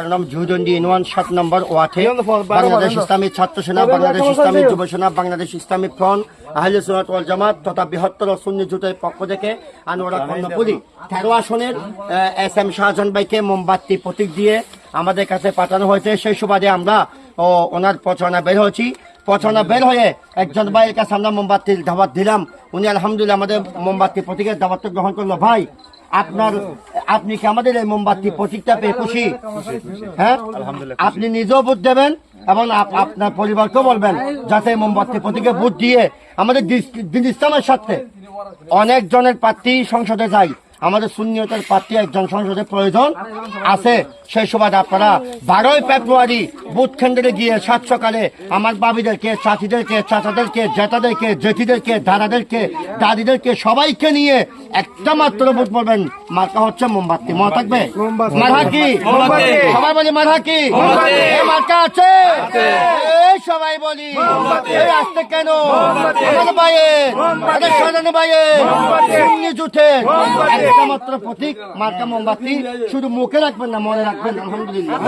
নাম জুহদন্ডি ইউনিয়ন 7 নম্বর ওয়ার্ডে বাংলাদেশ ইসলামী ছাত্র সেনা, বাংলাদেশ ইসলামী যুব সেনা, বাংলাদেশ ইসলামী ফ্রন্ট, আহলে সুন্নাত ওয়াল জামাত তথা বৃহত্তর সুন্নি জোটের পক্ষ থেকে আনোয়ারা কর্ণফুলী 13 আসনের SM শাহজাহান ভাইকে মোমবাতি প্রতীক দিয়ে আমাদের কাছে পাঠানো হয়েছে। সেই সুবাদে আমরা ওনার প্রচারণা বের হয়েছি। প্রচারণা বের হয়ে একজন ভাইয়ের কাছে আমরা মোমবাতির দাওয়াত দিলাম। উনি আলহামদুলিল্লাহ আমাদের মোমবাতি প্রতীকের দাওয়াত গ্রহণ করলো। ভাই, আপনি কি আমাদের এই মোমবাতি প্রতীকটা পেয়ে খুশি? হ্যাঁ, আপনি নিজেও ভোট দেবেন এবং আপনার পরিবারকেও বলবেন যাতে মোমবাতি প্রতীকে ভোট দিয়ে আমাদের দিন ইসলামের সাথে অনেক জনের প্রার্থী সংসদে যায়, আমাদের সুন্নিয়তের প্রার্থী একজন সংসদে প্রয়োজন আছে। সেই সুবাদে আপনারা 12 ফেব্রুয়ারি বুথ কেন্দ্রে গিয়ে সাত সকালে আমার বাবিদেরকে, চাচিদেরকে, চাচাদেরকে, জেঠাদেরকে, জেঠিদেরকে, দাদাদেরকে, দাদিদেরকে সবাইকে নিয়ে একটা মাত্র ভোট বলবেন, মার্কা হচ্ছে মোমবাতি। মনে থাকবে মার্কা কি? সবাই বলি মার্কা কি? মার্কা আছে, সবাই বলি আসতে কেন? ভাইয়ের সাজানো ভাইয়ের জুটের একটা মাত্র প্রতীক মার্কা মোমবাতি। শুধু মুখে রাখবেন না, মনে রাখবেন। আলহামদুলিল্লাহ।